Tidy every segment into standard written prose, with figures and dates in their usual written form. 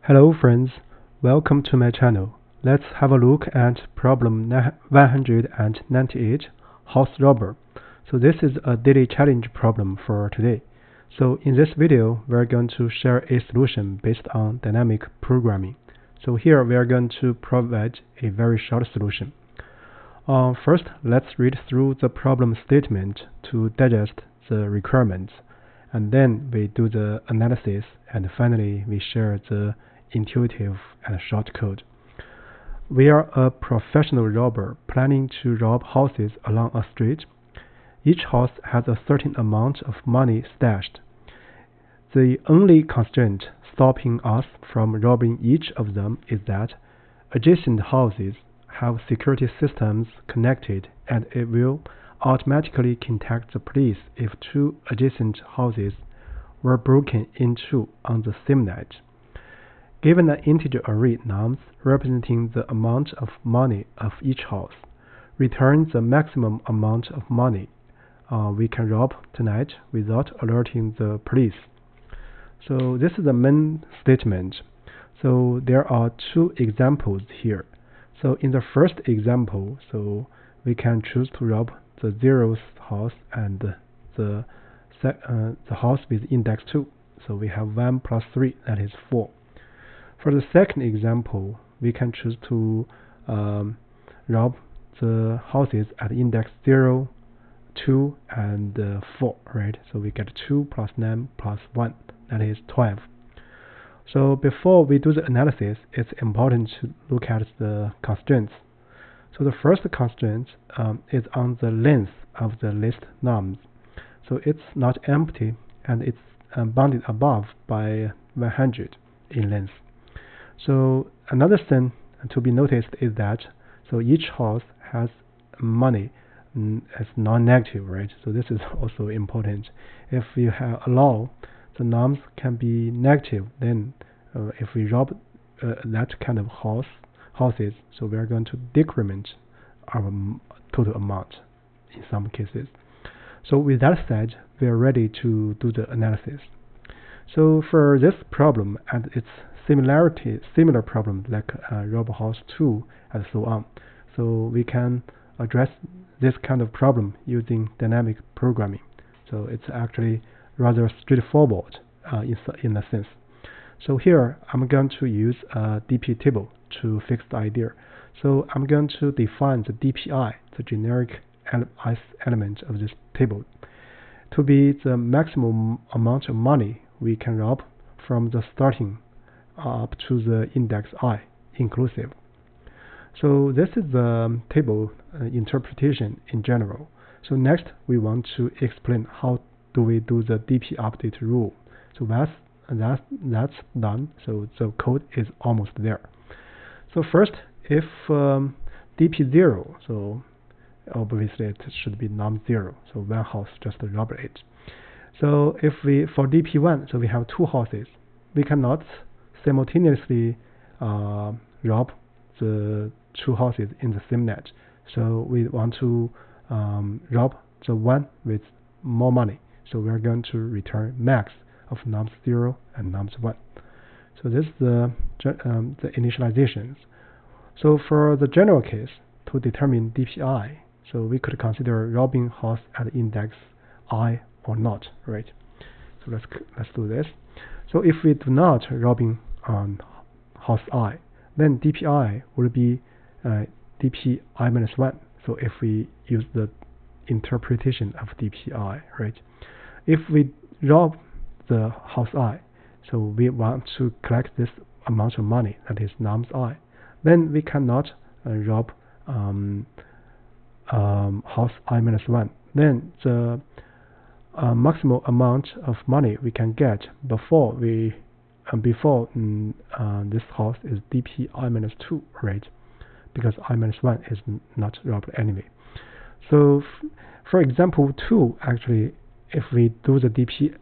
Hello friends, welcome to my channel. Let's have a look at problem 198, house robber. So this is a daily challenge problem for today. So in this video, we're going to share a solution based on dynamic programming. So here we are going to provide a very short solution. First, let's read through the problem statement to digest the requirements, and then we do the analysis, and finally we share the intuitive and short code. We are a professional robber planning to rob houses along a street. Each house has a certain amount of money stashed. The only constraint stopping us from robbing each of them is that adjacent houses have security systems connected, and it will automatically contact the police if two adjacent houses were broken into on the same night. Given an integer array nums representing the amount of money of each house, return the maximum amount of money we can rob tonight without alerting the police. So this is the main statement. So there are two examples here. So in the first example, so we can choose to rob the zeroth house and the house with index 2. So we have 1 plus 3, that is 4. For the second example, we can choose to rob the houses at index 0, 2, and 4, right? So we get 2 plus 9 plus 1, that is 12. So before we do the analysis, it's important to look at the constraints. So the first constraint is on the length of the list nums. So it's not empty, and it's bounded above by 100 in length. So another thing to be noticed is that so each house has money as non-negative, right? So this is also important. If you allow the nums can be negative, then if we rob that kind of houses, so we are going to decrement our total amount in some cases. So with that said, we are ready to do the analysis. So for this problem and its similar problem like rob house 2 and so on, so we can address this kind of problem using dynamic programming. So it's actually rather straightforward in a sense. So here I'm going to use a DP table to fix the idea. So I'm going to define the DPI, the generic element of this table, to be the maximum amount of money we can rob from the starting up to the index I inclusive. So this is the table interpretation in general. So next we want to explain how do we do the DP update rule. So that's done. So the code is almost there. So first, if DP0, so obviously it should be num0, so one house just rob it. So if for DP1, so we have two houses, we cannot simultaneously rob the two houses in the same night. So we want to rob the one with more money. So we are going to return max of nums0 and nums1. So this is the initializations. So for the general case, to determine DPI, so we could consider robbing house at index I or not, right? So let's do this. So if we do not robbing on house I, then DPI will be DPI minus 1. So if we use the interpretation of DPI, right? If we rob the house I, so we want to collect this amount of money, that is nums I, then we cannot rob house I minus 1. Then the maximum amount of money we can get before this house is DPI minus 2, right? Because I minus 1 is not robbed anyway. So for example 2, actually, if we do the DP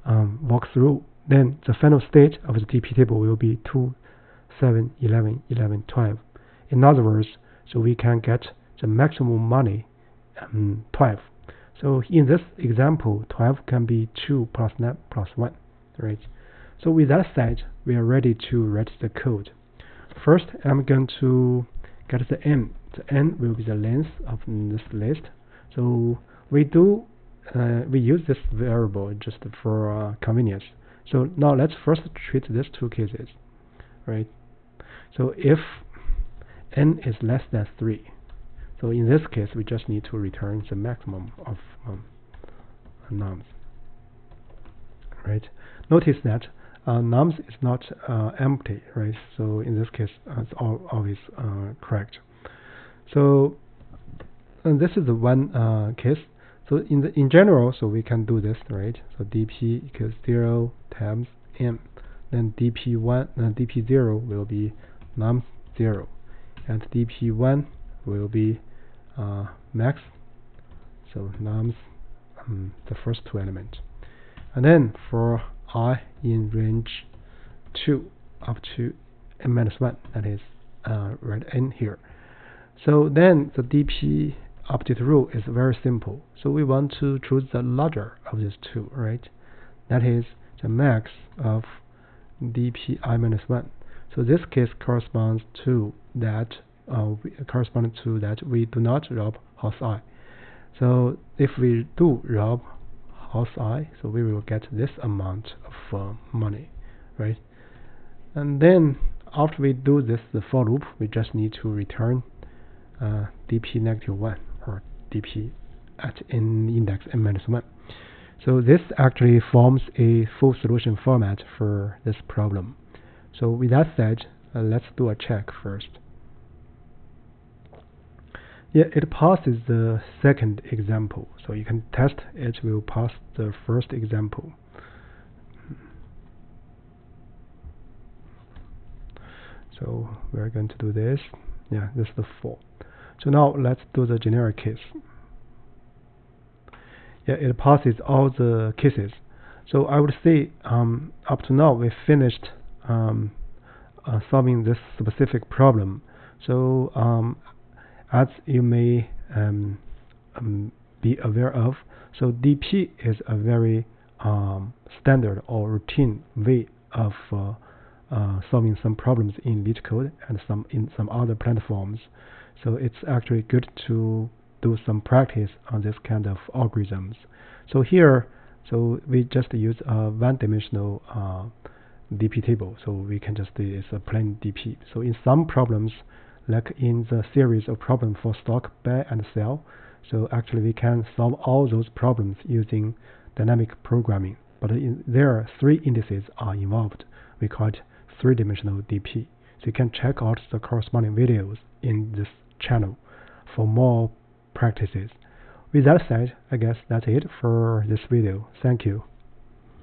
walkthrough, then the final state of the DP table will be 2, 7, 11, 11, 12. In other words, so we can get the maximum money 12. So in this example, 12 can be 2 plus 9 plus 1, right? So with that said, we are ready to write the code. First, I'm going to get the n. The n will be the length of this list. So we use this variable just for convenience. So now let's first treat these two cases, right? So if n is less than 3, so in this case we just need to return the maximum of nums, right? Notice that nums is not empty, right? So in this case it's always correct. So this is the one case. So in general, so we can do this, right? So dp equals 0 times n, then dp0 will be nums 0, and dp1 will be max, so nums the first two elements, and then for I in range 2 up to n-1, that is right n here. So then the dp update rule is very simple. So we want to choose the larger of these two, right? That is the max of dp I-1. So this case corresponds to that we do not rob house I. So if we do rob house I, so we will get this amount of money, right? And then after we do this, the for loop, we just need to return dp-1 or dp at index n-1. So this actually forms a full solution format for this problem. So with that said, let's do a check first. Yeah, it passes the second example, so you can test it will pass the first example. So we're going to do this. Yeah, this is the 4. So now let's do the generic case. Yeah, it passes all the cases. So I would say up to now we finished solving this specific problem. So as you may be aware of, so dp is a very standard or routine way of solving some problems in Leetcode and in some other platforms. So it's actually good to do some practice on this kind of algorithms. So here, so we just use a one-dimensional dp table. So we can just do it's a plain dp. So in some problems, like in the series of problems for stock, buy, and sell, so actually we can solve all those problems using dynamic programming. But there, 3 indices are involved. We call it 3-dimensional dp. So you can check out the corresponding videos in this channel for more practices. With that said, I guess that's it for this video. Thank you.